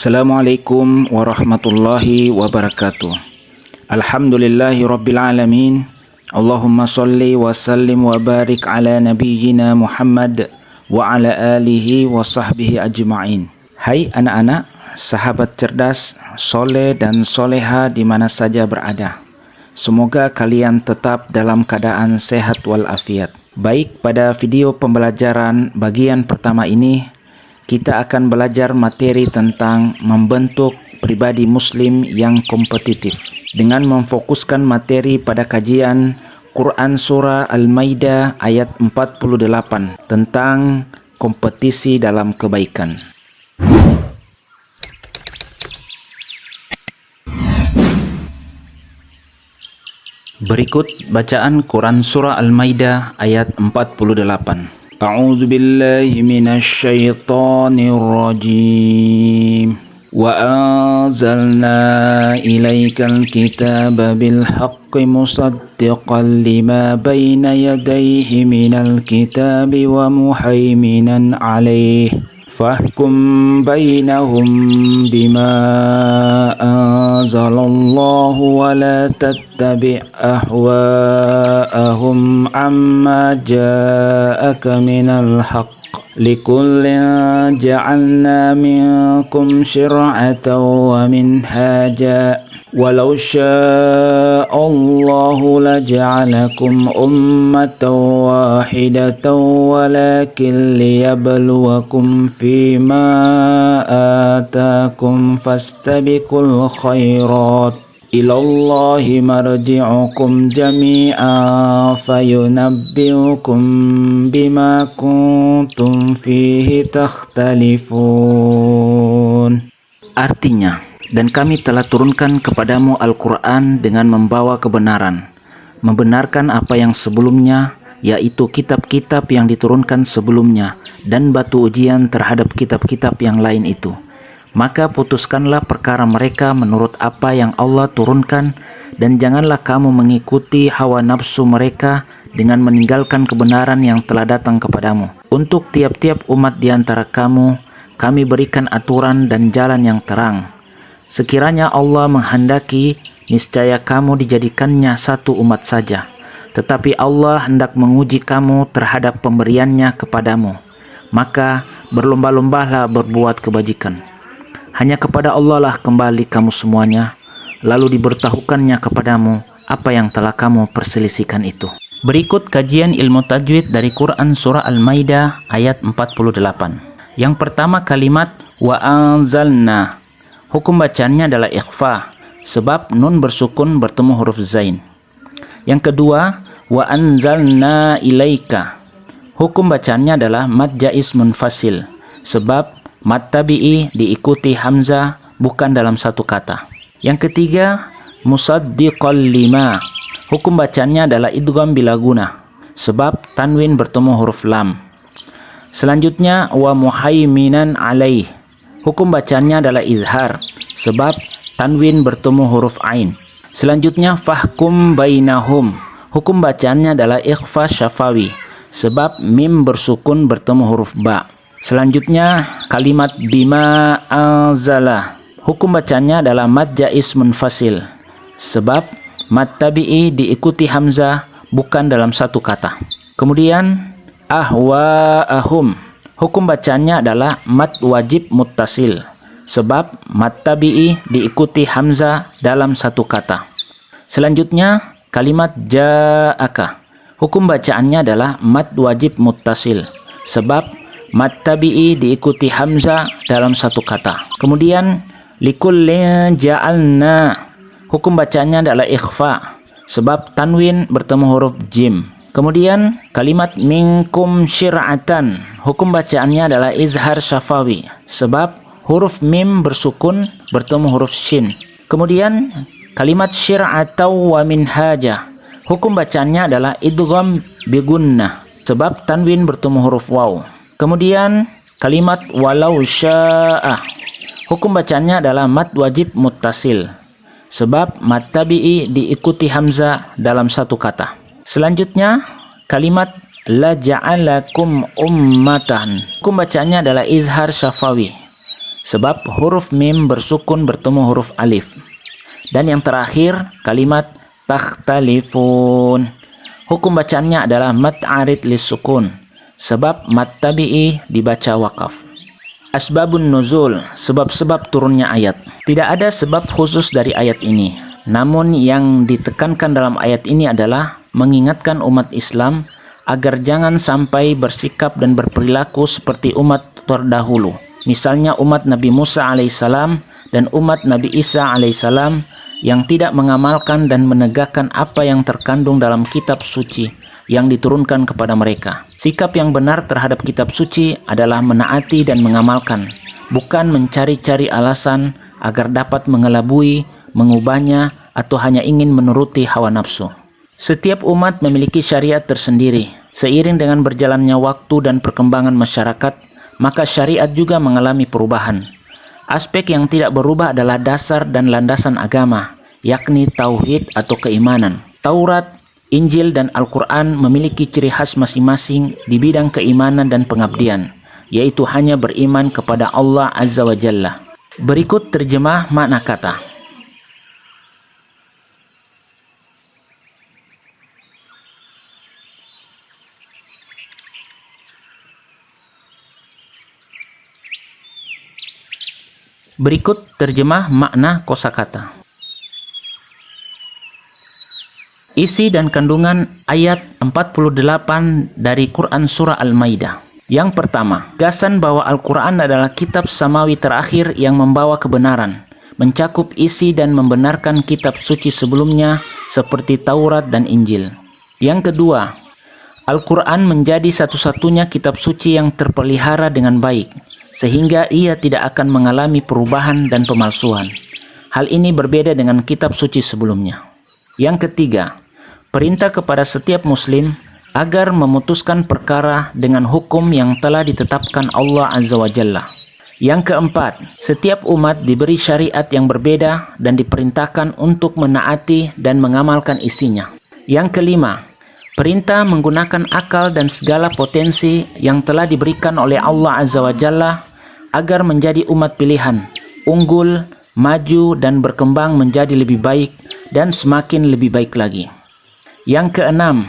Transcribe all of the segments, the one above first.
Assalamualaikum warahmatullahi wabarakatuh. Alhamdulillahi rabbil alamin. Allahumma salli wa sallim wa barik ala nabiyyina Muhammad wa ala alihi wa sahbihi ajma'in. Hai anak-anak, sahabat cerdas, soleh dan soleha di mana saja berada. Semoga kalian tetap dalam keadaan sehat walafiat. Baik, pada video pembelajaran bagian pertama ini kita akan belajar materi tentang membentuk pribadi muslim yang kompetitif dengan memfokuskan materi pada kajian Quran Surah Al-Maidah ayat 48 tentang kompetisi dalam kebaikan. Berikut bacaan Quran Surah Al-Maidah ayat 48. A'udzu billahi minasy syaithanir rajim. Wa anzalna ilaikal kitaba bil haqqi musaddiqan lima baina yadayhi minal kitabi wa muhaiminan 'alaihi. Fahkum bainahum bima anzalallahu wa la tattabi' ahwa'ahum amma ja'aka minal haqq. Likullin ja'alna minkum syir'atan wa minhaja. Walau sya'allahu laja'alakum ummatan wahidatan walakin liyabluwakum fima atakum fastabiqul khairat. Ilallahi marji'ukum jami'an fayunabbi'ukum bima kuntum fihi takhtalifun. Artinya, dan kami telah turunkan kepadamu Al-Quran dengan membawa kebenaran, membenarkan apa yang sebelumnya, yaitu kitab-kitab yang diturunkan sebelumnya, dan batu ujian terhadap kitab-kitab yang lain itu. Maka putuskanlah perkara mereka menurut apa yang Allah turunkan, dan janganlah kamu mengikuti hawa nafsu mereka dengan meninggalkan kebenaran yang telah datang kepadamu. Untuk tiap-tiap umat di antara kamu, kami berikan aturan dan jalan yang terang. Sekiranya Allah menghendaki, niscaya kamu dijadikannya satu umat saja. Tetapi Allah hendak menguji kamu terhadap pemberiannya kepadamu. Maka berlomba-lombalah berbuat kebajikan. Hanya kepada Allah lah kembali kamu semuanya, lalu diberitahukannya kepadamu apa yang telah kamu perselisihkan itu. Berikut kajian ilmu tajwid dari Quran Surah Al-Maidah ayat 48. Yang pertama kalimat wa anzalna. Hukum bacanya adalah ikhfa, sebab nun bersukun bertemu huruf zain. Yang kedua wa anzalna ilaika. Hukum bacanya adalah mad jaiz munfasil, sebab mad tabi'i diikuti hamzah bukan dalam satu kata. Yang ketiga, musaddiqal lima. Hukum bacanya adalah idgham bila guna, sebab tanwin bertemu huruf lam. Selanjutnya, wa muhaiminan alaih. Hukum bacanya adalah izhar, sebab tanwin bertemu huruf ain. Selanjutnya, fahkum bainahum. Hukum bacanya adalah ikhfa syafawi, sebab mim bersukun bertemu huruf ba. Selanjutnya kalimat bima anzala. Hukum bacanya adalah mad jaiz munfasil, sebab mad tabi'i diikuti hamzah bukan dalam satu kata. Kemudian ahwa'ahum. Hukum bacanya adalah mad wajib muttasil, sebab mad tabi'i diikuti hamzah dalam satu kata. Selanjutnya kalimat ja'aka. Hukum bacaannya adalah mad wajib muttasil, sebab mad tabi'i diikuti hamzah dalam satu kata. Kemudian likullin ja'alna. Hukum bacanya adalah ikhfa, sebab tanwin bertemu huruf jim. Kemudian kalimat minkum syir'atan. Hukum bacaannya adalah izhar syafawi, sebab huruf mim bersukun bertemu huruf shin. Kemudian kalimat syir'atan wa minhaja. Hukum bacaannya adalah idgham bigunnah, sebab tanwin bertemu huruf waw. Kemudian kalimat walau sya'ah. Hukum bacanya adalah mad wajib muttasil, sebab mad tabi'i diikuti hamzah dalam satu kata. Selanjutnya kalimat la ja'alakum ummatan. Hukum bacanya adalah izhar syafawi, sebab huruf mim bersukun bertemu huruf alif. Dan yang terakhir kalimat takhtalifun. Hukum bacaannya adalah mad arid lis-sukun, sebab mad tabi'i dibaca wakaf. Asbabun nuzul, sebab-sebab turunnya ayat. Tidak ada sebab khusus dari ayat ini. Namun yang ditekankan dalam ayat ini adalah mengingatkan umat Islam agar jangan sampai bersikap dan berperilaku seperti umat terdahulu. Misalnya umat Nabi Musa alaihissalam dan umat Nabi Isa alaihissalam yang tidak mengamalkan dan menegakkan apa yang terkandung dalam kitab suci yang diturunkan kepada mereka. Sikap yang benar terhadap kitab suci adalah menaati dan mengamalkan, bukan mencari-cari alasan agar dapat mengelabui, mengubahnya, atau hanya ingin menuruti hawa nafsu. Setiap umat memiliki syariat tersendiri. Seiring dengan berjalannya waktu dan perkembangan masyarakat, maka syariat juga mengalami perubahan. Aspek yang tidak berubah adalah dasar dan landasan agama, yakni tauhid atau keimanan. Taurat, Injil, dan Al-Quran memiliki ciri khas masing-masing di bidang keimanan dan pengabdian, yaitu hanya beriman kepada Allah Azza wa Jalla. Berikut terjemah makna kata. Berikut terjemah makna kosakata. Isi dan kandungan ayat 48 dari Quran Surah Al-Maidah. Yang pertama, gasan bahwa Al-Quran adalah kitab samawi terakhir yang membawa kebenaran, mencakup isi dan membenarkan kitab suci sebelumnya seperti Taurat dan Injil. Yang kedua, Al-Quran menjadi satu-satunya kitab suci yang terpelihara dengan baik, sehingga ia tidak akan mengalami perubahan dan pemalsuan. Hal ini berbeda dengan kitab suci sebelumnya. Yang ketiga, perintah kepada setiap muslim agar memutuskan perkara dengan hukum yang telah ditetapkan Allah Azza wa Jalla. Yang keempat, setiap umat diberi syariat yang berbeda dan diperintahkan untuk menaati dan mengamalkan isinya. Yang kelima, perintah menggunakan akal dan segala potensi yang telah diberikan oleh Allah Azza wa Jalla agar menjadi umat pilihan, unggul, maju, dan berkembang menjadi lebih baik dan semakin lebih baik lagi. Yang keenam,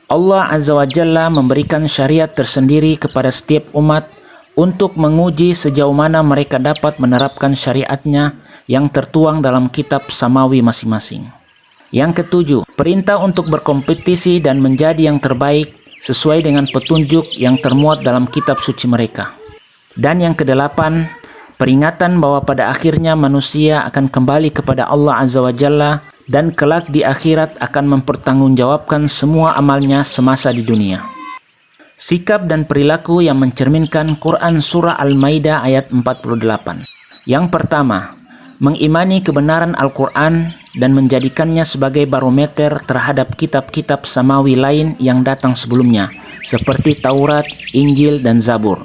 Allah Azza wa Jalla memberikan syariat tersendiri kepada setiap umat untuk menguji sejauh mana mereka dapat menerapkan syariatnya yang tertuang dalam kitab samawi masing-masing. Yang ketujuh, perintah untuk berkompetisi dan menjadi yang terbaik sesuai dengan petunjuk yang termuat dalam kitab suci mereka. Dan yang kedelapan, peringatan bahwa pada akhirnya manusia akan kembali kepada Allah Azza wa Jalla dan kelak di akhirat akan mempertanggungjawabkan semua amalnya semasa di dunia. Sikap dan perilaku yang mencerminkan Quran Surah Al-Maidah ayat 48. Yang pertama, mengimani kebenaran Al-Quran dan menjadikannya sebagai barometer terhadap kitab-kitab samawi lain yang datang sebelumnya, seperti Taurat, Injil, dan Zabur.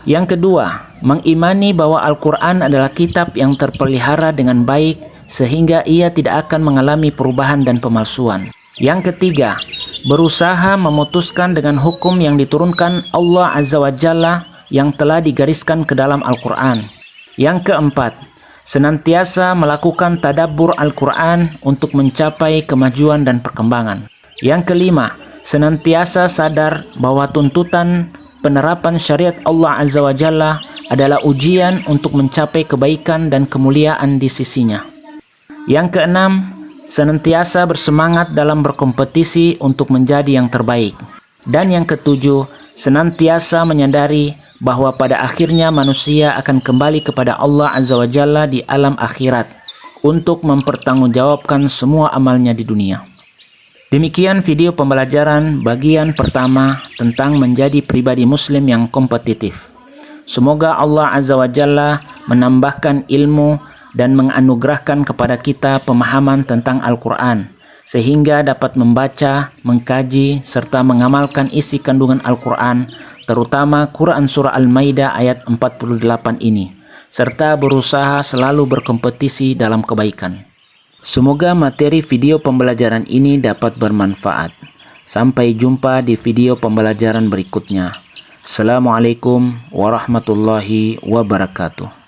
Yang kedua, mengimani bahwa Al-Quran adalah kitab yang terpelihara dengan baik sehingga ia tidak akan mengalami perubahan dan pemalsuan. Yang ketiga, berusaha memutuskan dengan hukum yang diturunkan Allah Azza wa Jalla yang telah digariskan ke dalam Al-Quran. Yang keempat, senantiasa melakukan tadabbur Al-Quran untuk mencapai kemajuan dan perkembangan. Yang kelima, senantiasa sadar bahwa tuntutan penerapan syariat Allah Azza wa Jalla adalah ujian untuk mencapai kebaikan dan kemuliaan di sisinya. Yang keenam, senantiasa bersemangat dalam berkompetisi untuk menjadi yang terbaik. Dan yang ketujuh, senantiasa menyadari bahwa pada akhirnya manusia akan kembali kepada Allah Azza wa Jalla di alam akhirat untuk mempertanggungjawabkan semua amalnya di dunia. Demikian video pembelajaran bagian pertama tentang menjadi pribadi muslim yang kompetitif. Semoga Allah Azza wa Jalla menambahkan ilmu dan menganugerahkan kepada kita pemahaman tentang Al-Quran, sehingga dapat membaca, mengkaji, serta mengamalkan isi kandungan Al-Quran, terutama Quran Surah Al-Maidah ayat 48 ini, serta berusaha selalu berkompetisi dalam kebaikan. Semoga materi video pembelajaran ini dapat bermanfaat. Sampai jumpa di video pembelajaran berikutnya. Assalamualaikum warahmatullahi wabarakatuh.